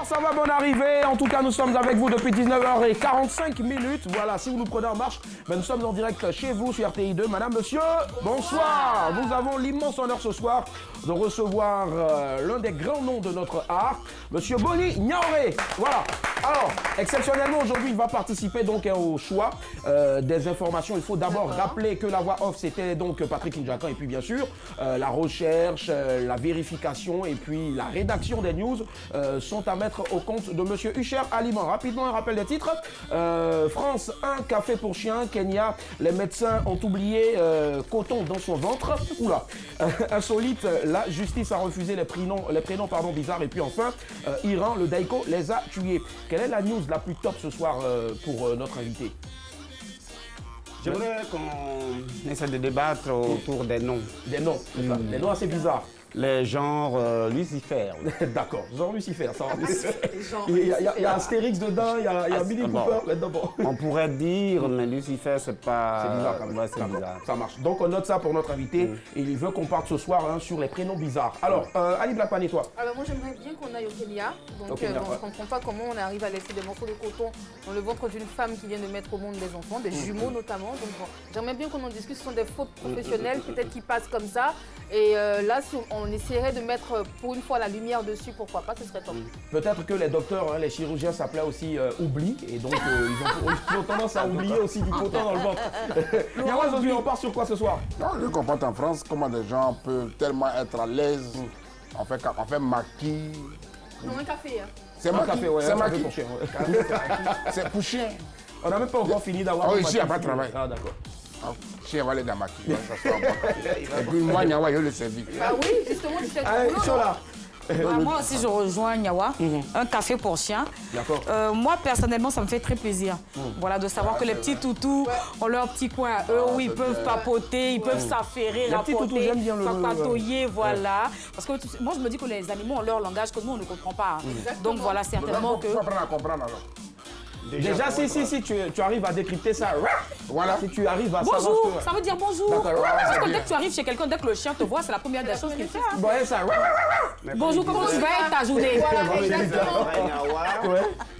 Comment ça va, bonne arrivée? En tout cas, nous sommes avec vous depuis 19h45. Voilà, si vous nous prenez en marche, ben, nous sommes en direct chez vous sur RTI 2. Madame, monsieur, bonsoir. Nous avons l'immense honneur ce soir de recevoir l'un des grands noms de notre art, monsieur Boni Niaoré. Voilà. Alors, exceptionnellement, aujourd'hui, il va participer donc au choix des informations. Il faut d'abord rappeler que la voix off, c'était donc Patrick Njakan. Et puis, bien sûr, la recherche, la vérification et puis la rédaction des news sont à mettre au compte de monsieur Usher Aliment. Rapidement, un rappel des titres. France, un café pour chien. Kenya, les médecins ont oublié coton dans son ventre. Oula. Insolite, la justice a refusé les prénoms bizarres. Et puis enfin, Iran, le Daiko les a tués. Quelle est la news la plus top ce soir pour notre invité? J'aimerais qu'on essaie de débattre autour des noms. Des noms, des noms assez bizarres. Les genres Lucifer. D'accord, genre Lucifer, ça va. Il y a Astérix dedans, il y a Billy Cooper là-dedans. On pourrait dire, mais Lucifer, c'est pas... C'est bizarre quand même. Ouais, c'est bizarre. Ça marche. Donc on note ça pour notre invité. Et il veut qu'on parte ce soir sur les prénoms bizarres. Alors, Ali Blackman et toi? Alors moi j'aimerais bien qu'on aille au Kenya. Donc je ne comprends pas comment on arrive à laisser des morceaux de coton dans le ventre d'une femme qui vient de mettre au monde des enfants, des jumeaux notamment. Donc bon, j'aimerais bien qu'on en discute. Ce sont des fautes professionnelles, peut-être qui passent comme ça. Et là, si on essaierait de mettre pour une fois la lumière dessus, pourquoi pas, ce serait top. Peut-être que les docteurs, les chirurgiens s'appelaient aussi oubli. Et donc ils ont tendance à oublier aussi du coton dans le ventre. Aujourd'hui, on part sur quoi ce soir? Non, je comprends en France comment des gens peuvent tellement être à l'aise. On fait maquis. Non, un café. Hein. C'est un café, ouais. C'est maquis. Pour chien, ouais. C'est pour chien. On n'a même pas encore fini d'avoir... Oh, ici, il n'y a pas de travail. Ah, d'accord. Chien va aller dans maquis. Et puis moi, Niawa, je le servis. Ah oui, justement, tu sais. Allez, Chola. Moi aussi, je rejoins Niawa, un café pour chien. Moi, personnellement, ça me fait très plaisir voilà, de savoir que les petits toutous ont leur petit coin à eux où ils peuvent papoter, ils peuvent s'affairer, rapporter, patouiller, voilà. Parce que moi, je me dis que les animaux ont leur langage que nous, on ne comprend pas. Donc voilà, certainement que... Il faut apprendre à comprendre alors. Déjà, si tu arrives à décrypter ça, voilà. Si tu arrives à savoir bonjour, que... ça veut dire bonjour. Parce que dès que tu arrives chez quelqu'un, dès que le chien te voit, c'est la première des choses qu'il fait. Hein. Ouais, ça... Bonjour, comment tu vas être ta journée?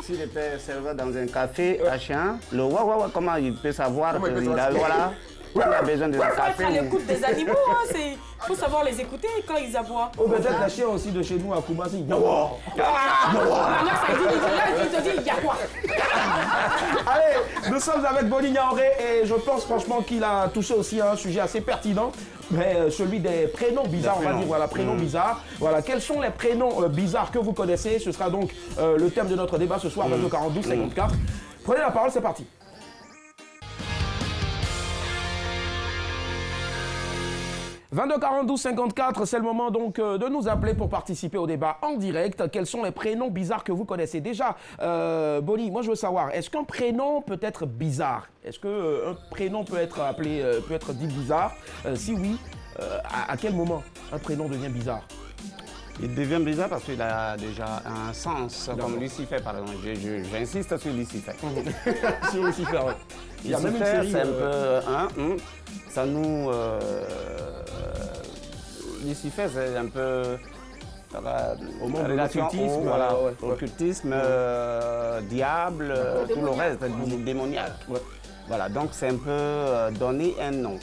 S'il était serveur dans un café à chien, le waouh, comment il peut savoir qu'il a, voilà, il a besoin de un café. Il faut être à l'écoute des animaux, hein, il faut savoir les écouter quand ils aboient. Oh, peut-être les chiens aussi de chez nous à Koumassi. Là, il te dit, il y a quoi? Allez, nous sommes avec Boni Niaoré et je pense franchement qu'il a touché aussi à un sujet assez pertinent, mais celui des prénoms bizarres, on va dire, voilà, prénoms bizarres. Voilà, quels sont les prénoms bizarres que vous connaissez? Ce sera donc le thème de notre débat ce soir, 22-42-54. Prenez la parole, c'est parti. 22-42-54, c'est le moment donc de nous appeler pour participer au débat en direct. Quels sont les prénoms bizarres que vous connaissez? Déjà, Boni, moi je veux savoir, est-ce qu'un prénom peut être bizarre? Est-ce qu'un prénom peut être appelé, peut être dit bizarre? Si oui, à quel moment un prénom devient bizarre? Il devient bizarre parce qu'il a déjà un sens, comme Lucifer par exemple. J'insiste sur Lucifer. Sur Lucifer, oui. Il y a même une série... c'est un peu... ça nous... Lucifer, c'est un peu... au monde de l'occultisme, voilà, occultisme, diable, tout le reste, démoniaque. Voilà, donc c'est un peu donner un nom.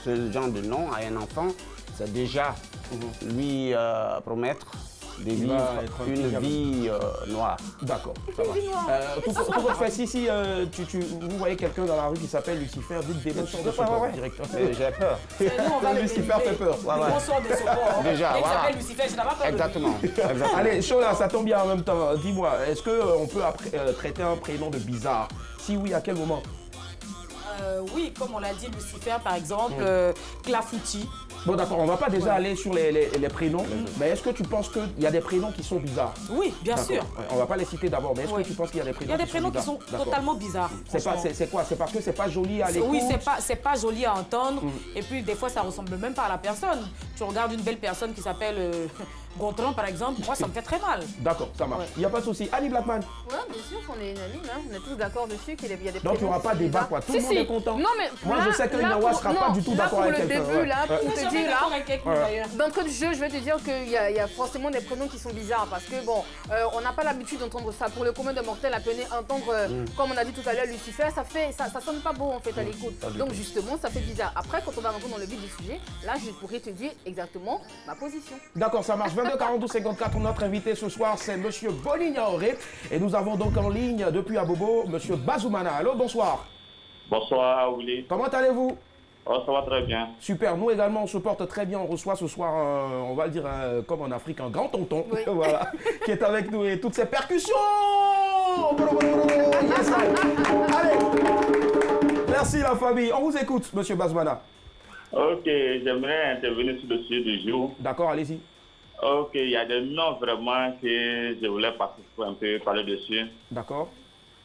Ce genre de nom à un enfant, c'est déjà lui promettre de vivre une vie noire. D'accord, ça va. Tout votre fait, si vous voyez quelqu'un dans la rue qui s'appelle Lucifer, dites des mots sur de son corps directement. J'ai peur. Lucifer fait peur. On sort de son corps. Déjà, voilà. S'appelle Lucifer, je n'ai pas peur. Exactement. Allez, Chola, ça tombe bien en même temps. Dis-moi, est-ce qu'on peut traiter un prénom de bizarre? Si oui, à quel moment? Oui, comme on l'a dit, Lucifer par exemple, Clafouti. Bon d'accord, on va pas déjà aller sur les prénoms, mais est-ce que tu penses qu'il y a des prénoms qui sont bizarres? Oui, bien sûr. Ouais, on va pas les citer d'abord, mais est-ce que tu penses qu'il y a des prénoms qui sont totalement bizarres? C'est quoi? C'est parce que c'est pas joli à l'écoute? Oui, c'est pas joli à entendre, et puis des fois ça ressemble même pas à la personne. Tu regardes une belle personne qui s'appelle Gontran, par exemple, moi, ça me fait très mal. D'accord, ça marche. Il n'y a pas de souci. Annie Blackman. Oui, bien sûr qu'on est unanime, hein. On est tous d'accord dessus qu'il y a des Donc il n'y aura pas de débat, quoi. Tout le monde est content. Non, mais moi, là, je sais que Nyawa ne sera pas du tout d'accord avec quelqu'un. Pour le début, là, pour te dire, là, d'entrée de jeu, je vais te dire qu'il y a forcément des prénoms qui sont bizarres parce que, bon, on n'a pas l'habitude d'entendre ça. Pour le commun des mortels, entendre, comme on a dit tout à l'heure, Lucifer, ça sonne pas beau, en fait, à l'écoute. Donc, justement, ça fait bizarre. Après, quand on va rentrer dans le vif du sujet, là, je pourrais te dire exactement ma position. D'accord, ça marche. 22 42 54, notre invité ce soir, c'est Monsieur Boni Niaoré. Et nous avons donc en ligne, depuis Abobo, Monsieur Bazoumana. Allô, bonsoir. Bonsoir, Willy. Comment allez-vous? Oh, ça va très bien. Super, nous également, on se porte très bien. On reçoit ce soir, on va le dire, comme en Afrique, un grand tonton, oui. Voilà, qui est avec nous et toutes ces percussions. Yes, allez, merci la famille. On vous écoute, Monsieur Bazoumana. Ok, j'aimerais intervenir sur le sujet du jour. D'accord, allez-y. Ok, il y a des noms vraiment que je voulais participer un peu, parler dessus. D'accord.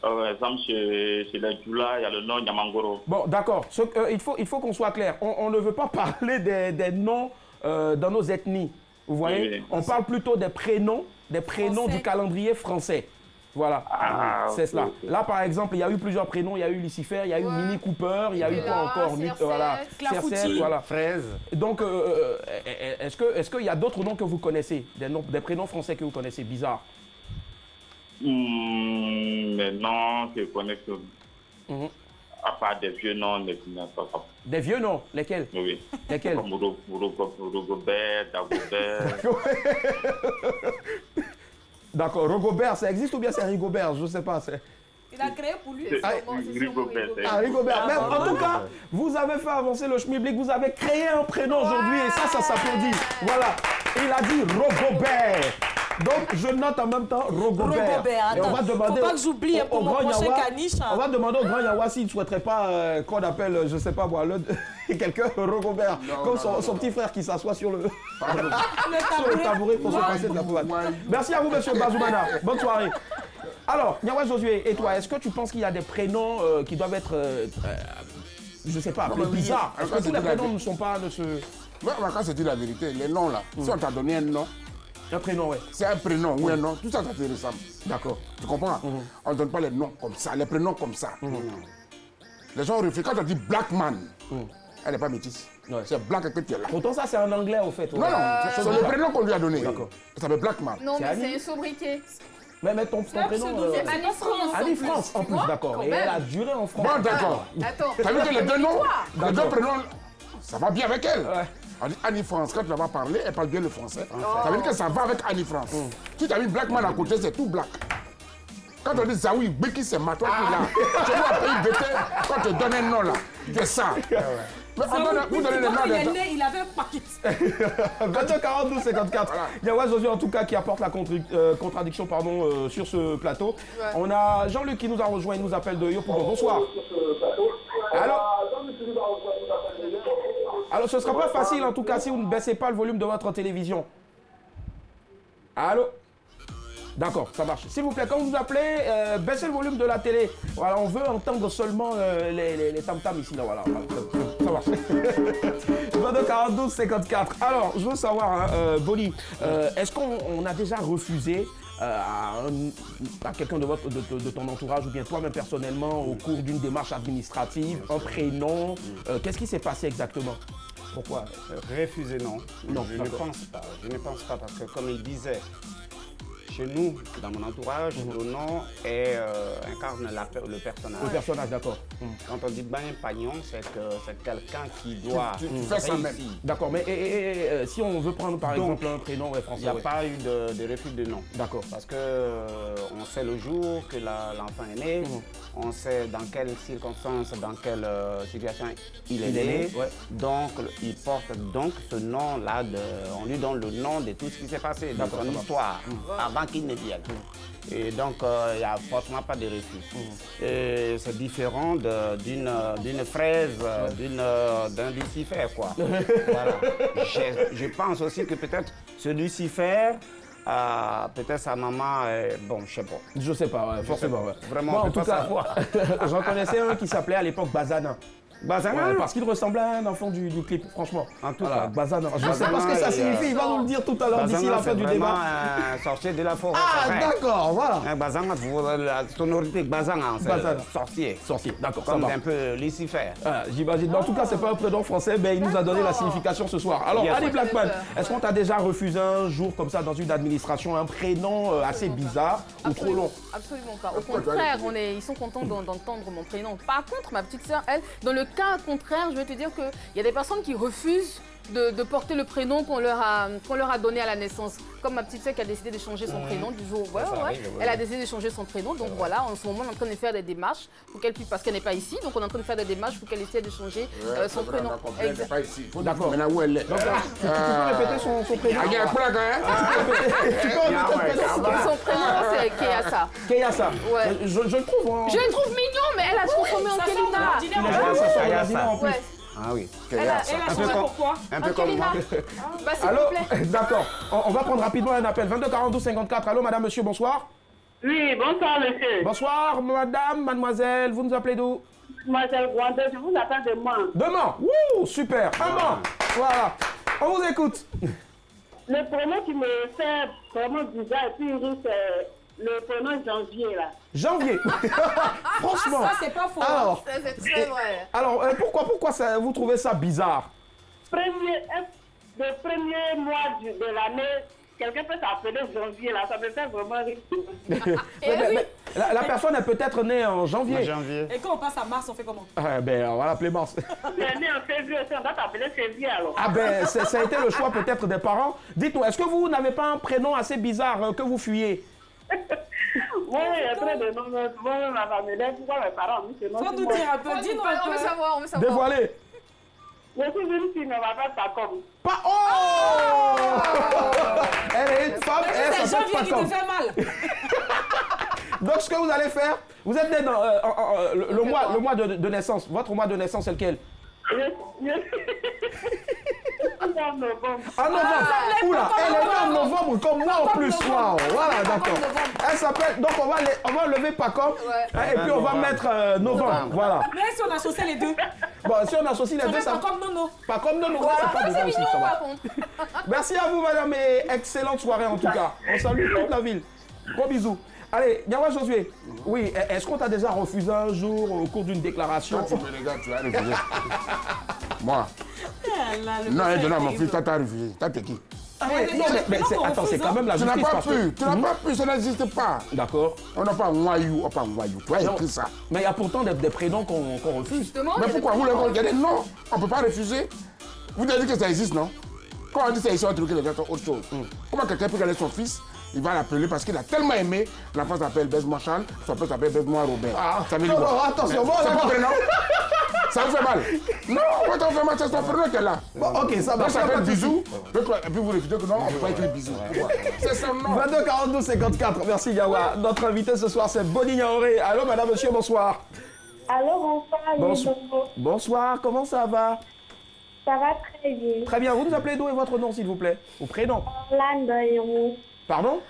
Par exemple, chez les Djoula, il y a le nom Nyamangoro. Bon, d'accord. Il faut qu'on soit clair. On ne veut pas parler des noms dans nos ethnies. Vous voyez, oui. On parle plutôt des prénoms du calendrier français. Voilà, c'est cela. Okay. Là, par exemple, il y a eu plusieurs prénoms. Il y a eu Lucifer, il y a eu Mini Cooper, il y a eu quoi encore? Voilà, voilà. Fraise. Donc, est-ce qu'il y a d'autres noms que vous connaissez? Des prénoms français que vous connaissez bizarres? Mais non, je connais que... À part des vieux noms, des vieux noms? Lesquels? Oui. Lesquels? Comme Rogobert, Dagobert. D'accord, Rogobert, ça existe ou bien c'est Rigobert? Je ne sais pas. Il a créé pour lui. Rigobert. Mais en tout cas, vous avez fait avancer le schmilblick, vous avez créé un prénom aujourd'hui et ça s'applaudit. Voilà. Il a dit Rogobert. Donc, je note en même temps Rogobert. Et on va demander. Faut pas que j'oublie pour mon prochain caniche. On va demaber au grand Nyawa s'il ne souhaiterait pas qu'on appelle, je ne sais pas moi, quelqu'un Rogobert, comme son petit frère qui s'assoit sur le tabouret pour se passer de la pommade. Merci à vous, monsieur Bazoumana. Bonne soirée. Alors, Nyawa Josué, et toi, est-ce que tu penses qu'il y a des prénoms qui doivent être, je ne sais pas, bizarres? Est-ce que tous les prénoms ne sont pas de ce... Moi, quand c'est dit la vérité, les noms là, si on t'a donné un nom, un prénom, oui. C'est un prénom ou un nom, tout ça, ça te ressemble. D'accord. Tu comprends? On ne donne pas les noms comme ça, les prénoms comme ça. Les gens réfléchissent. Quand on dit Blackman, elle n'est pas métisse. Ouais. C'est Black que tu es là. Pourtant, ça, c'est en anglais, au fait. Non, c'est le prénom qu'on lui a donné. D'accord. Ça s'appelle Blackman. Non, mais c'est un sobriquet. Mais ton prénom... C'est Annie France. Annie France, en plus, d'accord. Et elle a duré en France. Bon, d'accord. Attends. Ça veut dire les deux noms, les deux prénoms, ça va bien avec elle. On dit Annie France, quand tu vas parler, elle parle bien le français. Ça veut dire que ça va avec Annie France. Si tu as mis Blackman à côté, c'est tout black. Quand on dit Zawi, Beki, c'est ma toi qui est là. Tu dois payer Bété quand tu donnes un nom là. C'est ça. Mais vous donnez le nom des... Il avait un paquet. 22 42 54. Il y a Josué en tout cas qui apporte la contradiction pardon, sur ce plateau. On a Jean-Luc qui nous a rejoint, il nous appelle de Yopougon. Bonsoir. Allô? Alors, ce ne sera pas facile, en tout cas, si vous ne baissez pas le volume de votre télévision. Allô? D'accord, ça marche. S'il vous plaît, quand vous appelez, baissez le volume de la télé. Voilà, on veut entendre seulement les tam-tams ici. Là, voilà, ça marche. 22 42 54. Alors, je veux savoir, Boni, est-ce qu'on a déjà refusé à quelqu'un de ton entourage ou bien toi-même personnellement au cours d'une démarche administrative, un prénom, qu'est-ce qui s'est passé exactement? Pourquoi? Refuser, non. Non, je ne pense pas. Je ne pense pas parce que comme il disait, chez nous, dans mon entourage, le nom incarne le personnage. Le personnage, d'accord. Quand on dit bain pagnon, c'est quelqu'un qui doit réussir. D'accord, mais si on veut prendre par exemple un prénom français, il n'y a pas eu de refus de nom. D'accord. Parce qu'on sait le jour que l'enfant est né, on sait dans quelles circonstances, dans quelle situation il est né. Donc, il porte donc ce nom-là, on lui donne le nom de tout ce qui s'est passé dans son histoire, avant qu'il ne vienne. Et donc, il n'y a forcément pas de refus. C'est différent d'une fraise, d'un Lucifer, quoi. Voilà. Je pense aussi que peut-être ce Lucifer, peut-être sa maman, bon, je sais pas. Je sais pas, forcément. Vraiment, bon, en tout cas, j'en connaissais un qui s'appelait à l'époque Bazana. Bazanga. Ouais, parce qu'il ressemblait à un enfant du clip, franchement. En tout voilà, cas. Bazanga. Je ne sais pas ce que ça signifie, il va nous le dire tout à l'heure d'ici la fin du débat. Sorcier de la forêt. Ah, d'accord, voilà. Bazanga, la sonorité Bazanga, c'est sorcier. Sorcier, d'accord, ça Comme va. un peu Lucifer. J'imagine. En tout cas, c'est pas un prénom français, mais il nous a donné la signification ce soir. Alors, Ali Blackman, est-ce qu'on t'a déjà refusé un jour comme ça dans une administration un prénom assez bizarre ou trop long? Absolument pas. Au contraire, ils sont contents d'entendre mon prénom. Par contre, ma petite sœur, elle, dans le cas contraire, je vais te dire qu'il y a des personnes qui refusent de porter le prénom qu'on leur a donné à la naissance. Comme ma petite sœur qui a décidé de changer son prénom du jour. Elle a décidé de changer son prénom. Donc voilà, en ce moment, on est en train de faire des démarches pour qu'elle puisse, parce qu'elle n'est pas ici, donc on est en train de faire des démarches pour qu'elle essaie de changer son prénom. Elle n'est pas ici. D'accord. Maintenant, où elle est? Tu peux répéter son prénom? Il y a un plan Tu peux répéter Son prénom, c'est Keyassa. Keyassa. Ouais. Je le trouve. Je le trouve mignon, mais elle a transformé en Kelina. Keyassa en plus. Ah oui. Elle a changé pourquoi? Un peu comme moi. Bah, s'il Allô? vous plaît. D'accord. On va prendre rapidement un appel. 22 42 54. Allô, madame, monsieur, bonsoir. Oui, bonsoir, monsieur. Bonsoir, madame, mademoiselle. Vous nous appelez d'où? Mademoiselle Gwanda, je vous appelle de Mans. De Mans. Wouh, super. Un Mans. Voilà. On vous écoute. Le prénom qui me fait vraiment bizarre et puis c'est le prénom Janvier, là. Janvier. Franchement. Ça, c'est pas faux. Alors, C'est très vrai. alors pourquoi vous trouvez ça bizarre? Le premier mois de l'année, quelqu'un peut s'appeler Janvier, là. Ça me fait vraiment rire. Mais la personne est peut-être née en janvier. Et quand on passe à mars, on fait comment? On va l'appeler Mars. Il est né en février, on doit t'appeler février, alors. Ah ça a été le choix peut-être des parents. Dites-nous, est-ce que vous n'avez pas un prénom assez bizarre que vous fuyez? Oui, il y a très de noms. Moi, ma famille, pourquoi mes parents ont mis ce nom? Faut nous dire un peu, dis-nous un On veut peu. savoir, on veut savoir. Dévoilez. Je suis une fille, mais on m'appelle Pacom. Pas. Oh Elle est une femme et elle C'est s'appelle janvier qui Pacom. te fait mal. Donc ce que vous allez faire, vous êtes né dans le mois de naissance. Votre mois de naissance c'est lequel? En novembre. En novembre. Oula, elle est née en novembre comme moi en plus. Waouh, voilà, d'accord. Elle s'appelle. Donc on va lever Pacom et puis on va mettre novembre. Voilà. Mais si on associe les deux, Bon, si on associe les deux, ça. pas comme Nono. Pacom, non, c'est pas dedans aussi, ça va. Merci à vous, madame, et excellente soirée en tout cas. On salue toute la ville. Gros bisous. Allez, Nyawa Josué, oui, est-ce qu'on t'a déjà refusé un jour au cours d'une déclaration? Quand tu me regardes, tu as refusé. Moi. Non, elle donne à mon fils, toi t'as refusé. Toi t'es qui? Ah oui, non, mais attends, c'est quand même la Tu justice. n'as pas pu, tu n'as pas pu, ça n'existe pas. D'accord. On n'a pas un Wayou, on n'a pas un Wayou. Tu as écrit ça. Mais il y a pourtant des prénoms qu'on refuse. Justement, Mais pourquoi vous les regardez? Non, on ne peut pas refuser. Vous avez dit que ça existe, non? Quand on dit ça, ils sont truqués, les gens sont autre chose. Comment quelqu'un peut garder son fils? Il va l'appeler parce qu'il a tellement aimé. L'enfant s'appelle Baise-moi Charles, son père s'appelle Baise-moi Robert. Ah, ça veut dire quoi? attention, bon, c'est là, pas prénom. Ça vous fait mal? Non, quand on fait mal, c'est son prénom qui est là. Bon, ok, ça Donc marche. ça s'appelle Bisou. Et puis vous refusez que non, on ne peut pas écrire Bisou. C'est son nom. 22 42 54. Merci Yawa. Notre invité ce soir c'est Boni Yaoré. Allô madame, monsieur, bonsoir. Allô, bonsoir. Bonsoir, comment ça va? Ça va très bien. Très bien, vous nous appelez d'où et votre nom s'il vous plaît? Ou prénom? Orlan Danyomo. Pardon?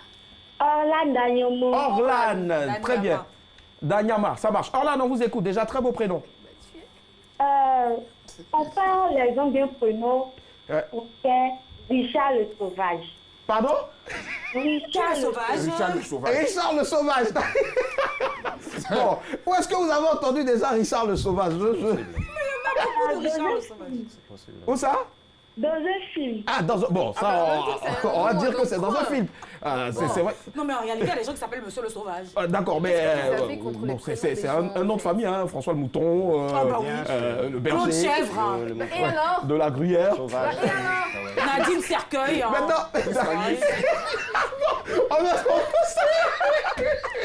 Orlan Danyomo. Orlan, très bien. Danyama, ça marche. Orlan, on vous écoute, déjà très beau prénom. Enfin, les gens d'un prénom, c'est Richard le Sauvage. Pardon? Richard le Sauvage. Richard le Sauvage. Richard le Sauvage. Bon, où est-ce que vous avez entendu déjà Richard le Sauvage? Où ça? Dans un film. Ah, bon, ça, on va dire que c'est dans un film. C'est vrai. Non, mais en réalité, il y a des gens qui s'appellent Monsieur le Sauvage. D'accord, mais bon, c'est un nom de famille, hein. François le Mouton, le berger, Claude Chèvre. Et alors? de la Gruyère. Nadine Cercueil. Maintenant,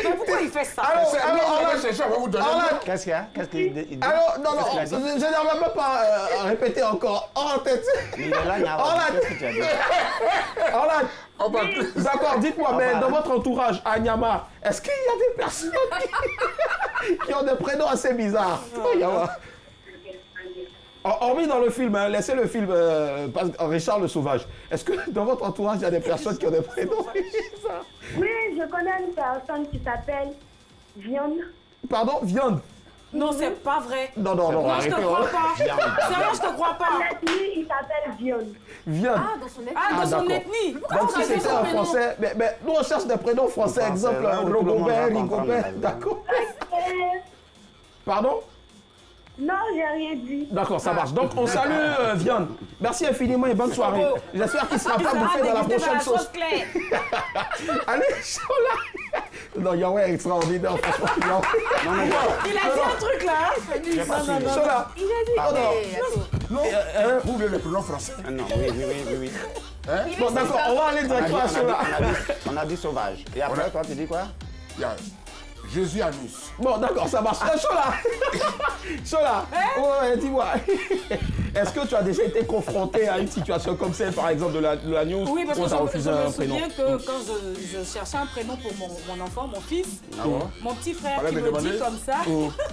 Mais pourquoi il fait ça? alors, On va vous donner. Qu'est-ce qu'il y a? Qu'est-ce qu'il dit? alors, non, je n'arrive même pas à répéter encore. En tête. Il est là, il y a qu'est-ce que tu as dit? D'accord, dites-moi, mais dans votre entourage à Nyama, est-ce qu'il y a des personnes qui ont des prénoms assez bizarres? Hormis dans le film, hein, laissez le film Richard le Sauvage. Est-ce que dans votre entourage, il y a des personnes qui ont des prénoms bizarres? Oui, je connais une personne qui s'appelle Viande. Pardon, Viande. Non, c'est pas vrai. Non, Non, je te crois pas. Sérieux, je te crois pas. L'ethnie, il s'appelle Vion. Vion. Ah, dans son ethnie. Ah, dans son d'accord. ethnie. Donc si c'était un français, mais nous on cherche des prénoms français, exemple Robert, Rigobert, d'accord. Pardon? Non, j'ai rien dit. D'accord, ça marche. Donc on salue Viande. Merci infiniment et bonne soirée. J'espère qu'il ne sera pas bouffé dans la prochaine sauce. Allez, Chola. Non, Yahweh est extraordinaire, franchement. Il a dit un truc là. Chola. Il a dit. Non, vous voulez les prénoms français? Non, oui. Bon, d'accord, on va aller directement à Chola. On a dit sauvage. Et après, toi, tu dis quoi? Il y a Jésus Anus. Bon, d'accord, ça marche. Chola. Chola. Ouais, dis-moi. Est-ce que tu as déjà été confronté à une situation comme celle, par exemple, de la news? Oui, parce que où on t'a je refusé me un prénom? souviens que quand je cherchais un prénom pour mon enfant, mon fils, mon petit frère Fallait qui me me demander. dit comme ça,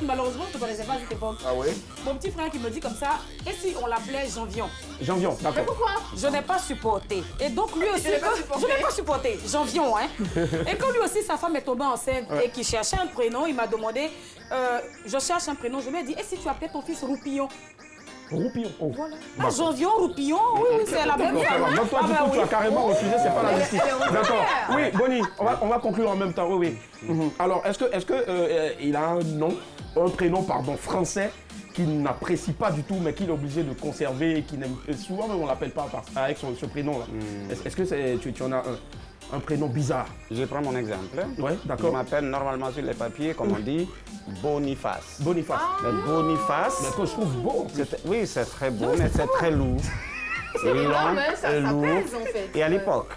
malheureusement, je ne connaissais pas à cette époque. Ah oui? Mon petit frère qui me dit comme ça, et si on l'appelait Janvion? Janvion, d'accord. Pourquoi? Je n'ai pas supporté. Et donc lui aussi, Je n'ai pas supporté. je n'ai pas supporté, Janvion, hein. Et quand lui aussi, sa femme est tombée enceinte et qu'il cherchait un prénom, il m'a demandé, je cherche un prénom, je lui ai dit, et si tu appelais ton fils Roupillon? Roupillon. Oh. Voilà. Ah, Janvion, Roupillon, oui, c'est la même Donc, ça va. Donc toi, du coup, tu as carrément refusé, c'est pas la justice. D'accord. Oui, Bonnie, on va conclure en même temps. Oui. Alors, est-ce que il a un nom, un prénom, pardon, français qu'il n'apprécie pas du tout, mais qu'il est obligé de conserver et qui n'aime souvent, on l'appelle pas avec ce prénom-là. Est-ce que tu en as un prénom bizarre? Je prends mon exemple. Oui, Je d'accord. m'appelle normalement sur les papiers, comme on dit, Boniface. Boniface. Mais Boniface, Mais que je trouve beau. oui, c'est très beau, mais c'est très lourd. C'est long mais ça et lourd. pèse, en fait. Et à l'époque,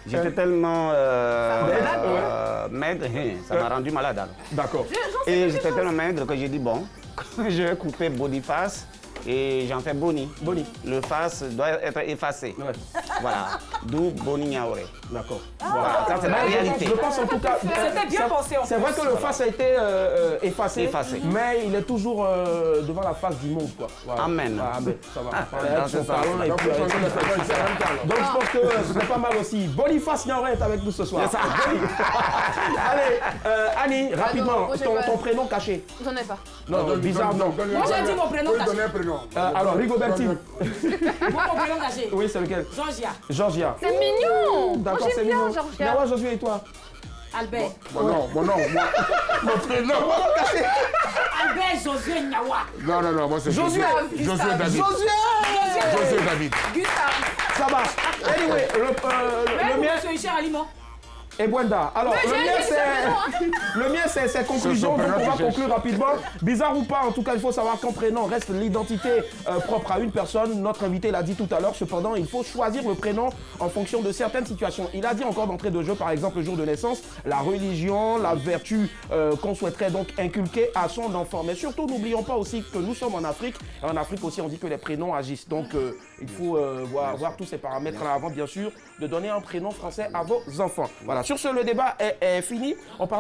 j'étais tellement maigre, ça m'a rendu malade. Alors. D'accord. Et j'étais tellement maigre que j'ai dit, bon, je vais couper Boniface et j'en fais Boni. Boni. Le face doit être effacé. Ouais. Voilà. D'où Boni Niaoré. D'accord. Voilà, ça c'est la réalité. Je pense en tout cas. C'était bien pensé en C'est plus. vrai que le face a été effacé, Effacé. mais il est toujours devant la face du monde, quoi. Voilà. Amen. Ah, amen. Ça va. Ah, Parler avec dans son ce talent sens. et puis avec son effet. Donc je pense que ce serait pas mal aussi. Boniface Niaoré est avec nous ce soir. Allez, Annie, rapidement, moi, j'ai pas- ton prénom caché. J'en ai pas. Non, bizarre, non. Moi, j'ai dit mon prénom caché. Donner un prénom. Alors, Rigobertine. Moi, mon prénom caché. Oui, c'est lequel? Georgia. Georgia. C'est mignon. Moi, D'accord, c'est j'aime bien, mignon. Georgia. Nawa, Josué et toi? Albert. Mon nom, mon prénom. Albert Josué Nyawa. Non, moi c'est Josué. Josué David. Josué. Josué David. Gustave. Ça marche. Anyway, le mien. Monsieur Richard Aliment. Et Brenda. Alors, le mien, c'est conclusion, donc on va conclure rapidement. Bizarre ou pas, en tout cas, il faut savoir qu'un prénom reste l'identité propre à une personne. Notre invité l'a dit tout à l'heure, cependant, il faut choisir le prénom en fonction de certaines situations. Il a dit encore d'entrée de jeu, par exemple, le jour de naissance, la religion, la vertu qu'on souhaiterait donc inculquer à son enfant. Mais surtout, n'oublions pas aussi que nous sommes en Afrique. Et en Afrique aussi, on dit que les prénoms agissent. Donc, il faut voir tous ces paramètres-là avant, bien sûr, de donner un prénom français à vos enfants. Voilà. Sur ce, le débat est fini. On parlait